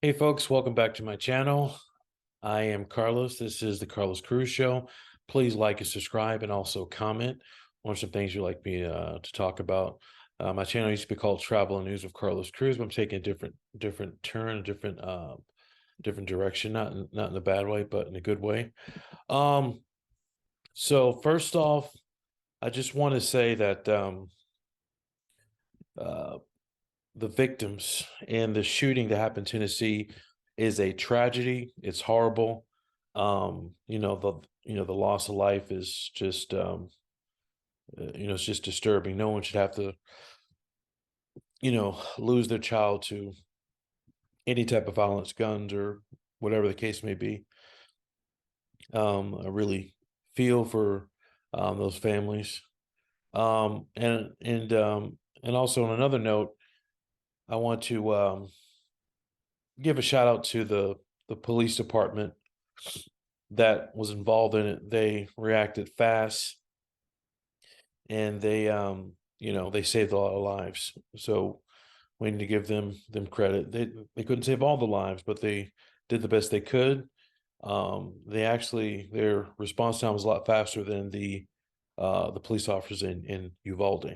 Hey folks, welcome back to my channel. I am Carlos. This is the Carlos Cruz Show. Please like and subscribe and also comment on some things you'd like me to talk about. My channel used to be called Travel and News with Carlos Cruz, but I'm taking a different turn, a different direction, not in a bad way, but in a good way. Um, so first off, I just want to say that uh, the victims and the shooting that happened in Tennessee is a tragedy. It's horrible. The loss of life is just it's just disturbing. No one should have to lose their child to any type of violence, guns or whatever the case may be. I really feel for those families. And also on another note, I want to give a shout out to the police department that was involved in it. They reacted fast and they saved a lot of lives. So we need to give them credit. They couldn't save all the lives, but they did the best they could. Their response time was a lot faster than the police officers in Uvalde.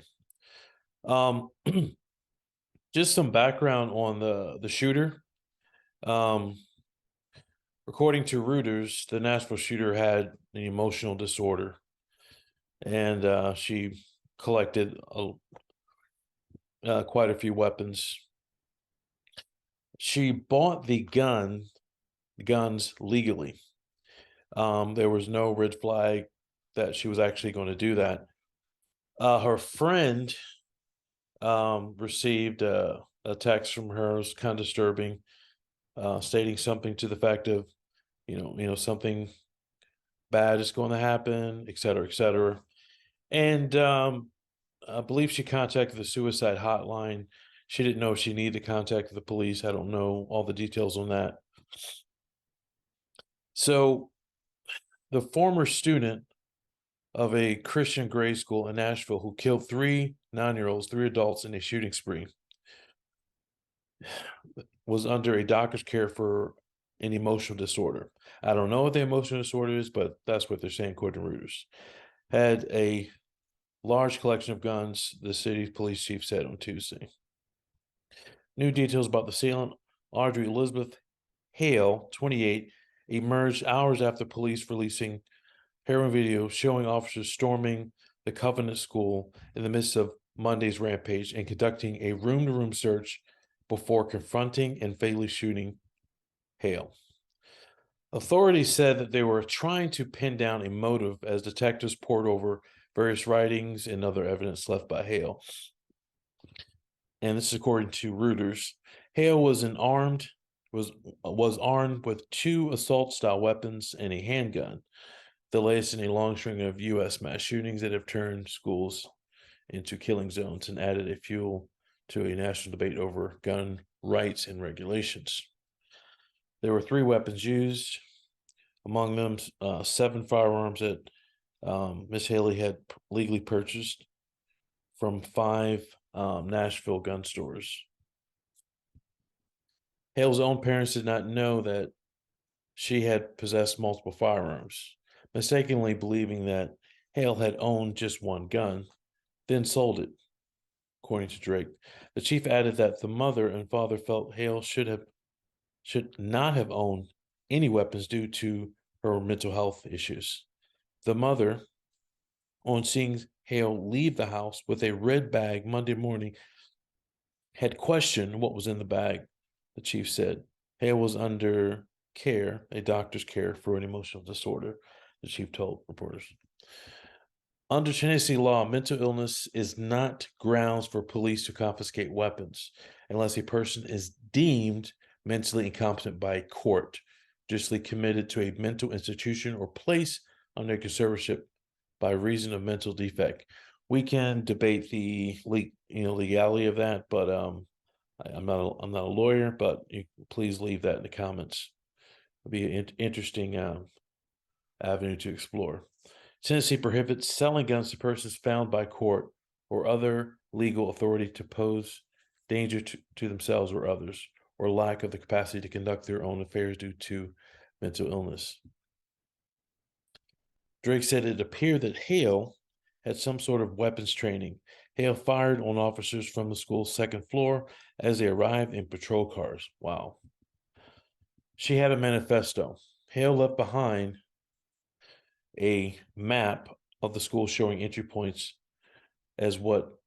Um, just some background on the shooter. Um, According to Reuters, the Nashville shooter had an emotional disorder, and she collected quite a few weapons. She bought the guns legally. There was no red flag that she was actually going to do that. Her friend received a text from her. It was kind of disturbing, stating something to the fact of, something bad is going to happen, et cetera, et cetera. And I believe she contacted the suicide hotline. She didn't know she needed to contact the police. I don't know all the details on that. So, the former student of a Christian grade school in Nashville who killed three 9-year-olds, three adults in a shooting spree, was under a doctor's care for an emotional disorder. I don't know what the emotional disorder is, but that's what they're saying, according to Reuters. Had a large collection of guns, the city's police chief said on Tuesday. New details about the assailant, Audrey Elizabeth Hale, 28, emerged hours after police releasing harrowing video showing officers storming the Covenant School in the midst of Monday's rampage and conducting a room-to-room search before confronting and fatally shooting Hale. Authorities said that they were trying to pin down a motive as detectives pored over various writings and other evidence left by Hale. And this is according to Reuters. Hale was armed with two assault-style weapons and a handgun, the latest in a long string of U.S. mass shootings that have turned schools into killing zones and added a fuel to a national debate over gun rights and regulations. There were three weapons used, among them 7 firearms that Miss Haley had legally purchased from 5 Nashville gun stores. Hale's own parents did not know that she had possessed multiple firearms, mistakenly believing that Hale had owned just one gun, then sold it, according to Drake. The chief added that the mother and father felt Hale should not have owned any weapons due to her mental health issues. The mother, on seeing Hale leave the house with a red bag Monday morning, had questioned what was in the bag, the chief said. Hale was under care, a doctor's care for an emotional disorder, the chief told reporters. Under Tennessee law, mental illness is not grounds for police to confiscate weapons unless a person is deemed mentally incompetent by a court, justly committed to a mental institution, or placed under conservatorship by reason of mental defect. We can debate the legality of that, but I'm not a lawyer, but please leave that in the comments. It'll be an interesting avenue to explore. Tennessee prohibits selling guns to persons found by court or other legal authority to pose danger to themselves or others, or lack of the capacity to conduct their own affairs due to mental illness. Drake said it appeared that Hale had some sort of weapons training. Hale fired on officers from the school's second floor as they arrived in patrol cars. Wow. She had a manifesto. Hale left behind a map of the school showing entry points as what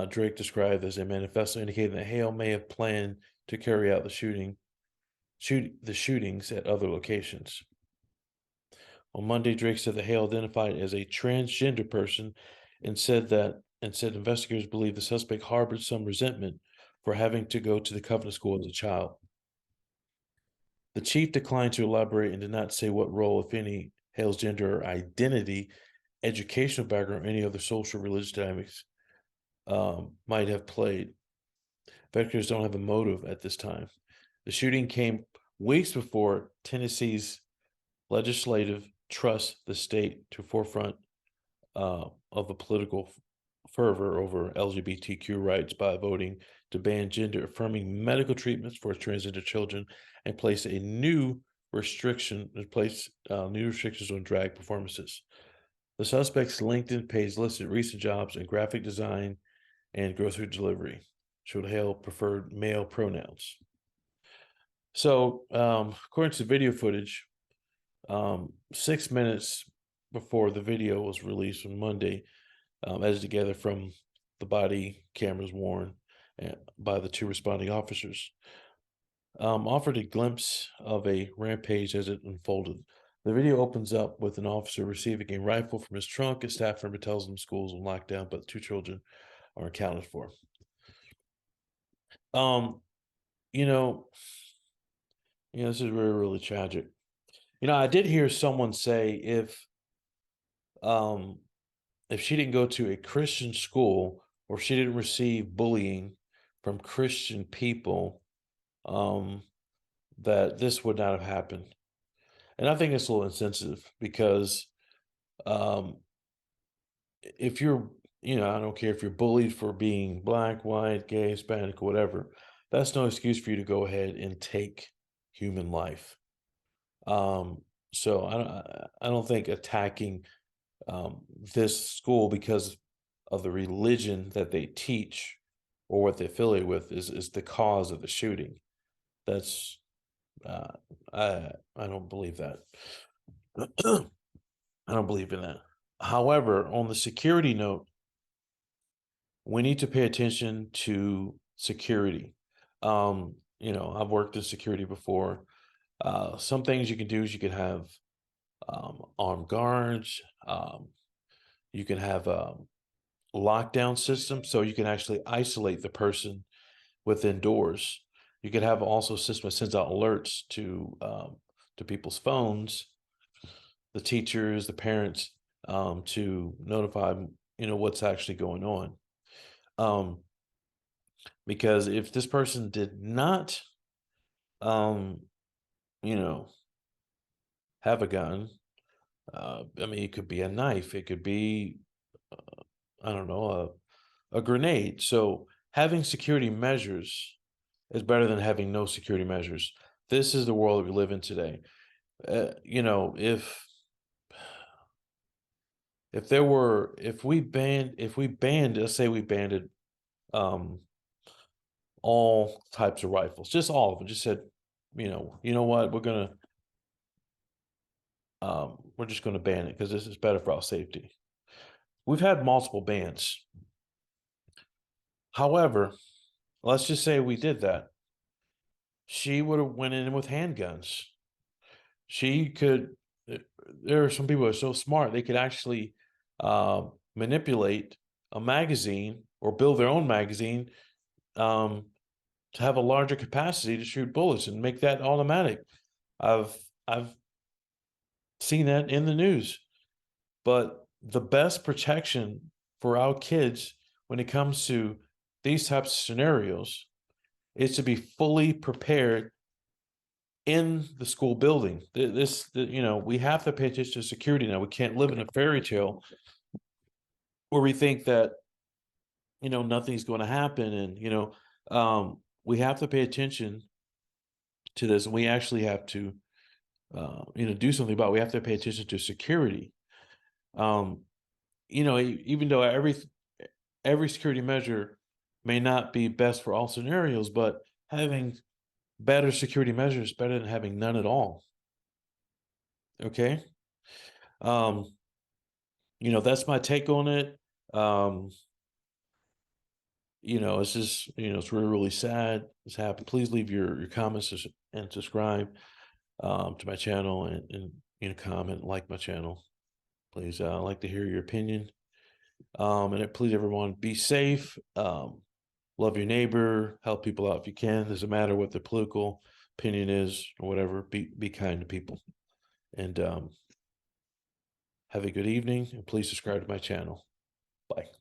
Drake described as a manifesto, indicating that Hale may have planned to carry out the shootings at other locations. On Monday, Drake said that Hale identified as a transgender person and said investigators believe the suspect harbored some resentment for having to go to the Covenant School as a child. The chief declined to elaborate and did not say what role, if any, Hale's gender identity, educational background, or any other social religious dynamics might have played. Investigators don't have a motive at this time. The shooting came weeks before Tennessee's legislative trusts the state to forefront of the political fervor over LGBTQ rights by voting to ban gender-affirming medical treatments for transgender children and place new restrictions on drag performances. The suspect's LinkedIn page listed recent jobs in graphic design and grocery delivery. Showed Hale preferred male pronouns. So, according to video footage, 6 minutes before the video was released on Monday, edited together from the body cameras worn by the two responding officers, offered a glimpse of a rampage as it unfolded. The video opens up with an officer receiving a rifle from his trunk. A staff member tells him schools on lockdown, but 2 children are accounted for. You know, this is really, really tragic. I did hear someone say if she didn't go to a Christian school or she didn't receive bullying from Christian people, that this would not have happened. And I think it's a little insensitive because if you're, I don't care if you're bullied for being black, white, gay, Hispanic, or whatever, that's no excuse for you to go ahead and take human life. So I don't think attacking this school because of the religion that they teach or what they affiliate with is the cause of the shooting. That's I don't believe that. I don't believe in that. However, on the security note, we need to pay attention to security. I've worked in security before. Some things you can do is you can have armed guards. You can have a lockdown system, so you can actually isolate the person within doors. You could have also a system that sends out alerts to people's phones, the teachers, the parents, to notify what's actually going on. Because if this person did not, have a gun, it could be a knife, it could be, I don't know, a grenade. So having security measures is better than having no security measures. This is the world that we live in today. If we banned, let's say we banned all types of rifles, just all of them, just said, what, we're just gonna ban it because this is better for our safety. We've had multiple bans. However, let's just say we did that. She would have went in with handguns. There are some people who are so smart, they could actually manipulate a magazine or build their own magazine to have a larger capacity to shoot bullets and make that automatic. I've seen that in the news. But the best protection for our kids when it comes to these types of scenarios is to be fully prepared in the school building. We have to pay attention to security now. We can't live in a fairy tale where we think that, nothing's going to happen. And, we have to pay attention to this, and we actually have to, do something about it. We have to pay attention to security. Um, even though every security measure may not be best for all scenarios, but having better security measures better than having none at all. Okay. Um, that's my take on it. Um, it's just, it's really, really sad. It's happened. Please leave your comments and subscribe to my channel, and comment, like my channel. Please, I'd like to hear your opinion. And please, everyone, be safe. Love your neighbor, help people out if you can. Doesn't matter what their political opinion is or whatever. Be kind to people. And have a good evening, and please subscribe to my channel. Bye.